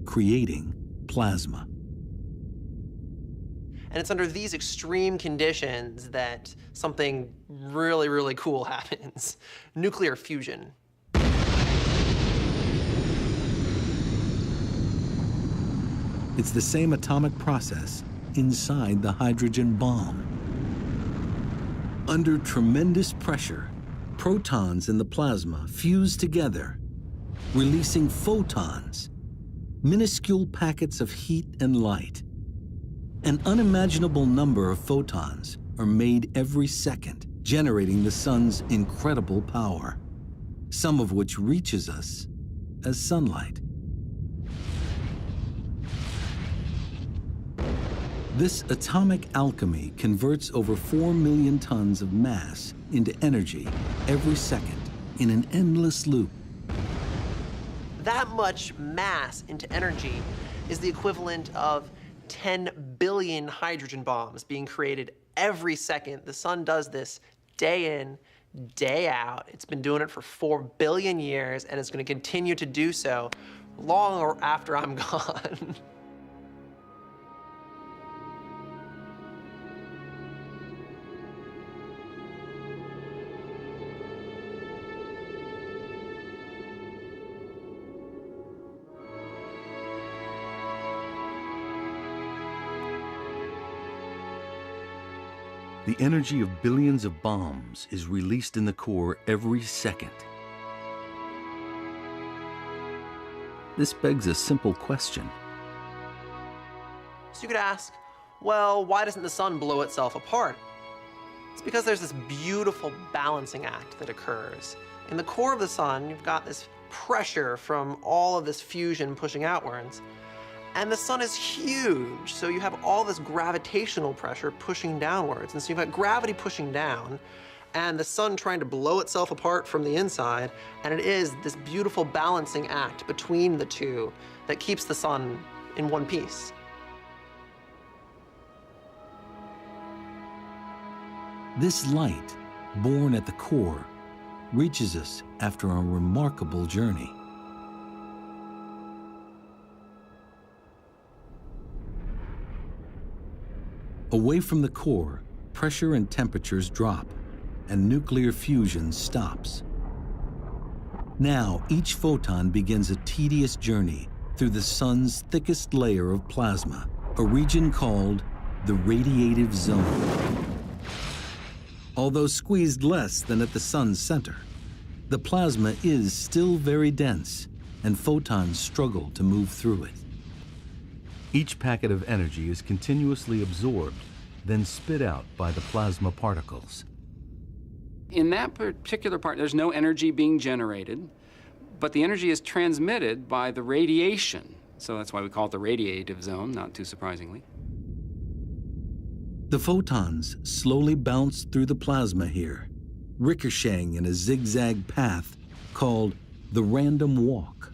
creating plasma. And it's under these extreme conditions that something really, really cool happens. Nuclear fusion. It's the same atomic process inside the hydrogen bomb. Under tremendous pressure, protons in the plasma fuse together, releasing photons, minuscule packets of heat and light. An unimaginable number of photons are made every second, generating the sun's incredible power, some of which reaches us as sunlight. This atomic alchemy converts over 4 million tons of mass into energy every second in an endless loop. That much mass into energy is the equivalent of 10 billion hydrogen bombs being created every second. The sun does this day in, day out. It's been doing it for 4 billion years, and it's going to continue to do so long after I'm gone. The energy of billions of bombs is released in the core every second. This begs a simple question. So you could ask, well, why doesn't the sun blow itself apart? It's because there's this beautiful balancing act that occurs. In the core of the sun, you've got this pressure from all of this fusion pushing outwards. And the sun is huge, so you have all this gravitational pressure pushing downwards. And so you've got gravity pushing down, and the sun trying to blow itself apart from the inside, and it is this beautiful balancing act between the two that keeps the sun in one piece. This light, born at the core, reaches us after a remarkable journey. Away from the core, pressure and temperatures drop, and nuclear fusion stops. Now, each photon begins a tedious journey through the sun's thickest layer of plasma, a region called the radiative zone. Although squeezed less than at the sun's center, the plasma is still very dense, and photons struggle to move through it. Each packet of energy is continuously absorbed, then spit out by the plasma particles. In that particular part, there's no energy being generated, but the energy is transmitted by the radiation. So that's why we call it the radiative zone, not too surprisingly. The photons slowly bounce through the plasma here, ricocheting in a zigzag path called the random walk.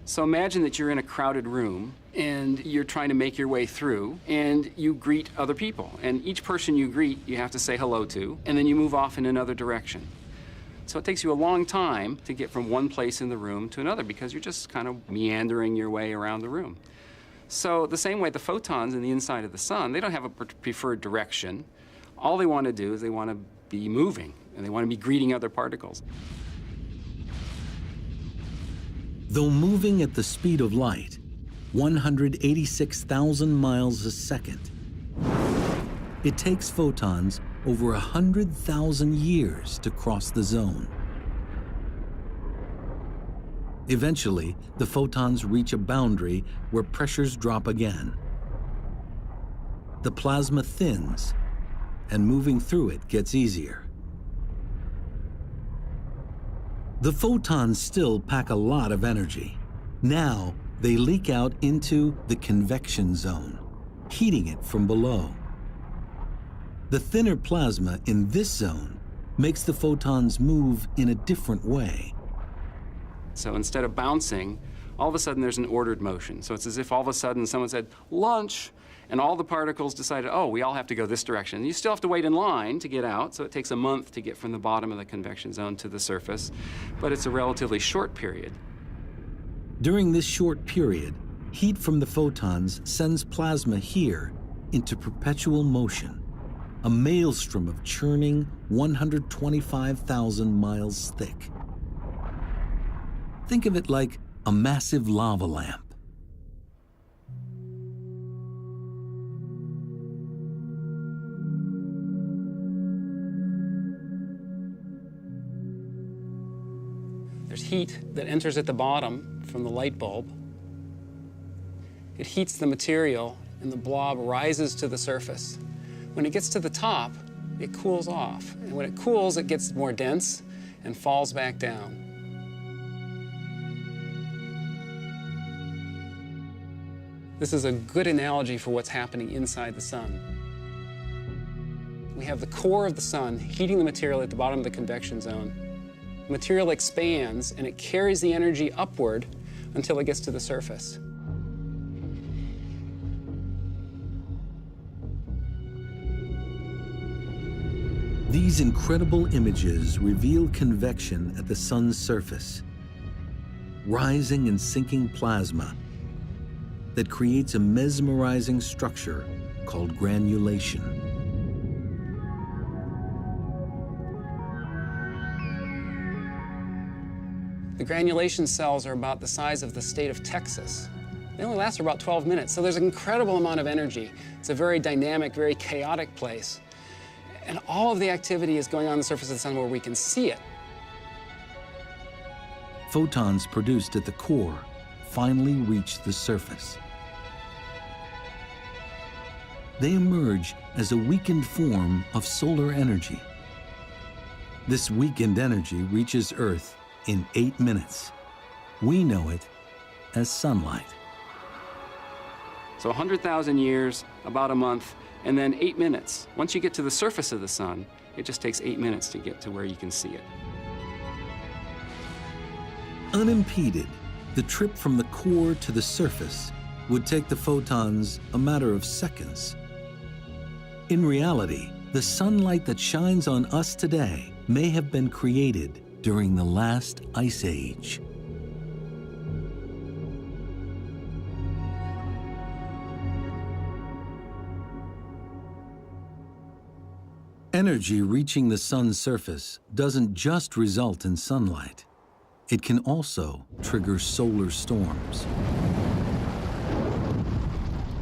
So imagine that you're in a crowded room and you're trying to make your way through, and you greet other people. And each person you greet, you have to say hello to, and then you move off in another direction. So it takes you a long time to get from one place in the room to another because you're just kind of meandering your way around the room. So the same way the photons in the inside of the sun, they don't have a preferred direction. All they want to do is they want to be moving, and they want to be greeting other particles. Though moving at the speed of light, 186,000 miles a second, it takes photons over 100,000 years to cross the zone. Eventually, the photons reach a boundary where pressures drop again. The plasma thins, and moving through it gets easier. The photons still pack a lot of energy. Now, they leak out into the convection zone, heating it from below. The thinner plasma in this zone makes the photons move in a different way. So instead of bouncing, all of a sudden there's an ordered motion. So it's as if all of a sudden someone said, lunch, and all the particles decided, oh, we all have to go this direction. You still have to wait in line to get out, so it takes a month to get from the bottom of the convection zone to the surface, but it's a relatively short period. During this short period, heat from the photons sends plasma here into perpetual motion, a maelstrom of churning 125,000 miles thick. Think of it like a massive lava lamp. There's heat that enters at the bottom from the light bulb. It heats the material, and the blob rises to the surface. When it gets to the top, it cools off. And when it cools, it gets more dense and falls back down. This is a good analogy for what's happening inside the sun. We have the core of the sun heating the material at the bottom of the convection zone. The material expands, and it carries the energy upward until it gets to the surface. These incredible images reveal convection at the sun's surface, rising and sinking plasma that creates a mesmerizing structure called granulation. The granulation cells are about the size of the state of Texas. They only last for about 12 minutes, so there's an incredible amount of energy. It's a very dynamic, very chaotic place. And all of the activity is going on the surface of the sun where we can see it. Photons produced at the core finally reach the surface. They emerge as a weakened form of solar energy. This weakened energy reaches Earth in 8 minutes. We know it as sunlight. So 100,000 years, about a month, and then 8 minutes. Once you get to the surface of the sun, it just takes 8 minutes to get to where you can see it. Unimpeded, the trip from the core to the surface would take the photons a matter of seconds. In reality, the sunlight that shines on us today may have been created during the last ice age. Energy reaching the sun's surface doesn't just result in sunlight. It can also trigger solar storms.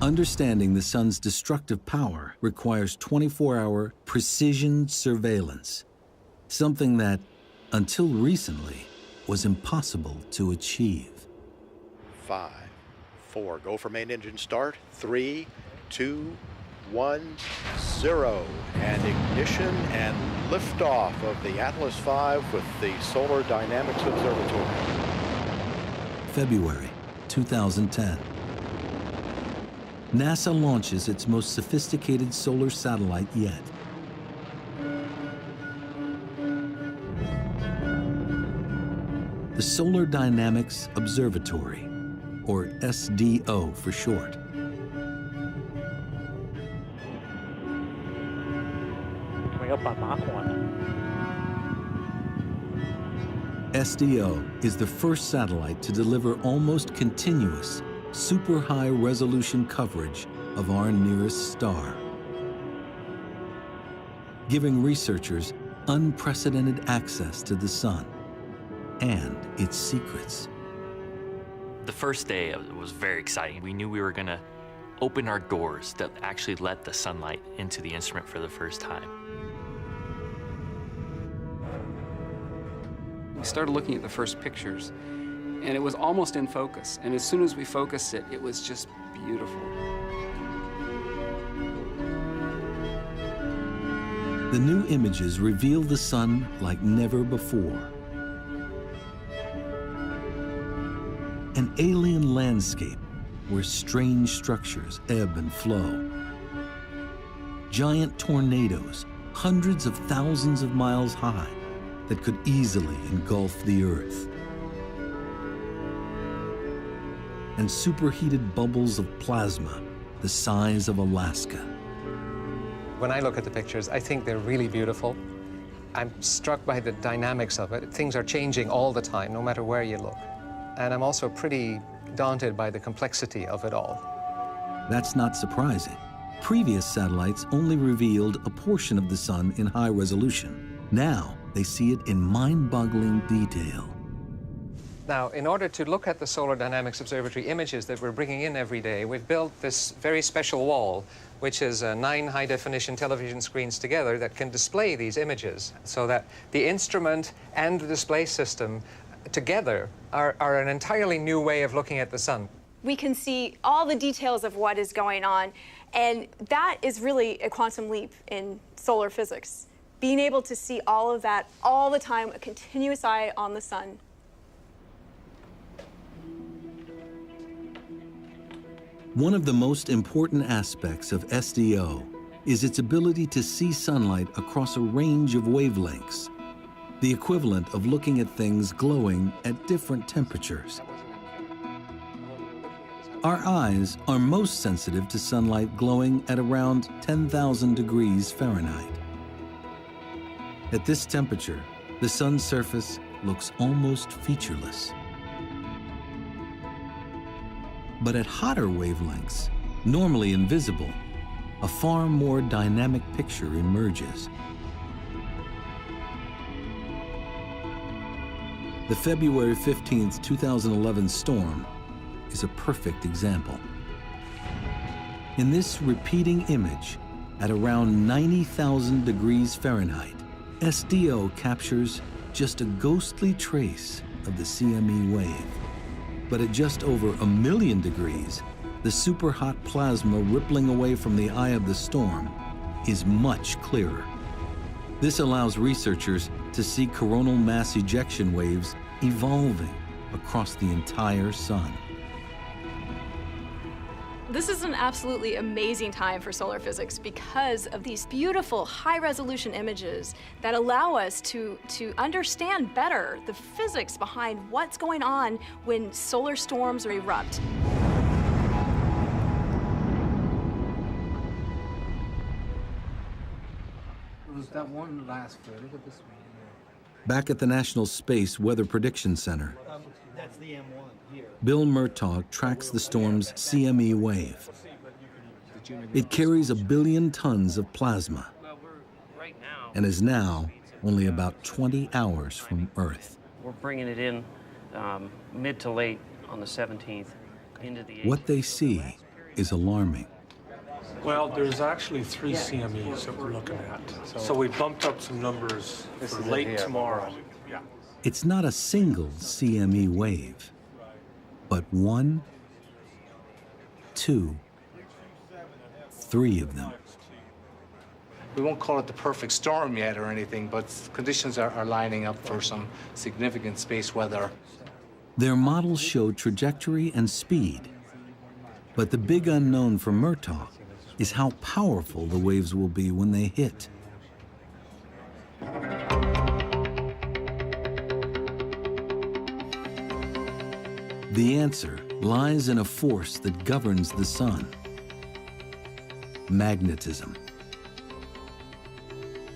Understanding the sun's destructive power requires 24-hour precision surveillance, something that, until recently, was impossible to achieve. 5, 4, go for main engine start. 3, 2, 1, 0. And ignition and liftoff of the Atlas V with the Solar Dynamics Observatory. February 2010. NASA launches its most sophisticated solar satellite yet. The Solar Dynamics Observatory, or SDO for short. Coming up on Mach 1. SDO is the first satellite to deliver almost continuous, super high resolution coverage of our nearest star, giving researchers unprecedented access to the sun and its secrets. The first day was very exciting. We knew we were going to open our doors that actually let the sunlight into the instrument for the first time. We started looking at the first pictures, and it was almost in focus. And as soon as we focused it, it was just beautiful. The new images reveal the sun like never before. An alien landscape where strange structures ebb and flow. Giant tornadoes, hundreds of thousands of miles high, that could easily engulf the Earth. And superheated bubbles of plasma the size of Alaska. When I look at the pictures, I think they're really beautiful. I'm struck by the dynamics of it. Things are changing all the time, no matter where you look. and I'm also pretty daunted by the complexity of it all. That's not surprising. Previous satellites only revealed a portion of the sun in high resolution. Now, they see it in mind-boggling detail. Now, in order to look at the Solar Dynamics Observatory images that we're bringing in every day, we've built this very special wall, which is 9 high-definition television screens together that can display these images, so that the instrument and the display system together are an entirely new way of looking at the sun. We can see all the details of what is going on, and that is really a quantum leap in solar physics. Being able to see all of that all the time, a continuous eye on the sun. One of the most important aspects of SDO is its ability to see sunlight across a range of wavelengths, the equivalent of looking at things glowing at different temperatures. Our eyes are most sensitive to sunlight glowing at around 10,000 degrees Fahrenheit. At this temperature, the sun's surface looks almost featureless. But at hotter wavelengths, normally invisible, a far more dynamic picture emerges. The February 15, 2011 storm is a perfect example. In this repeating image, at around 90,000 degrees Fahrenheit, SDO captures just a ghostly trace of the CME wave. But at just over 1,000,000 degrees, the superhot plasma rippling away from the eye of the storm is much clearer. This allows researchers to see coronal mass ejection waves evolving across the entire sun. This is an absolutely amazing time for solar physics because of these beautiful high-resolution images that allow us to understand better the physics behind what's going on when solar storms erupt. Was that one last photo? Look at this one here. Back at the National Space Weather Prediction Center, That's the M1 here. Bill Murtaugh tracks the storm's CME wave. It carries 1 billion tons of plasma and is now only about 20 hours from Earth. We're bringing it in mid to late on the 17th into the 18th. What they see is alarming. Well, there's actually 3 CMEs that we're looking at. So we bumped up some numbers for late tomorrow. Yeah. It's not a single CME wave, but 1, 2, 3 of them. We won't call it the perfect storm yet or anything, but conditions are lining up for some significant space weather. Their models show trajectory and speed, but the big unknown for Murtaugh is how powerful the waves will be when they hit. The answer lies in a force that governs the sun: magnetism.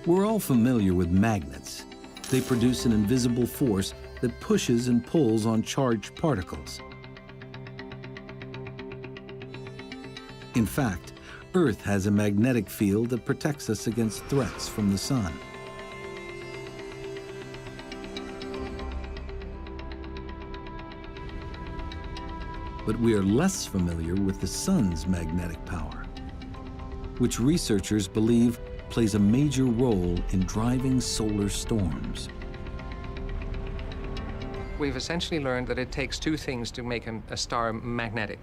We're all familiar with magnets. They produce an invisible force that pushes and pulls on charged particles. In fact, Earth has a magnetic field that protects us against threats from the sun. But we are less familiar with the sun's magnetic power, which researchers believe plays a major role in driving solar storms. We've essentially learned that it takes 2 things to make a star magnetic.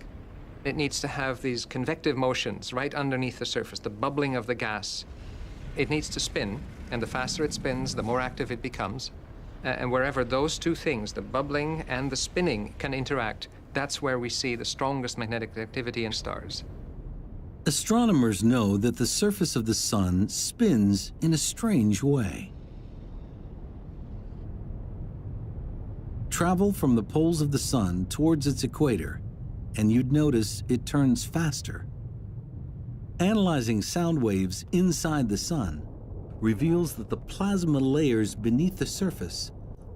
It needs to have these convective motions right underneath the surface, the bubbling of the gas. It needs to spin, and the faster it spins, the more active it becomes. And wherever those 2 things, the bubbling and the spinning, can interact, that's where we see the strongest magnetic activity in stars. Astronomers know that the surface of the sun spins in a strange way. Travel from the poles of the sun towards its equator, and you'd notice it turns faster. Analyzing sound waves inside the sun reveals that the plasma layers beneath the surface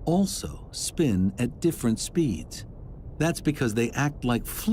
also spin at different speeds. That's because they act like fluid.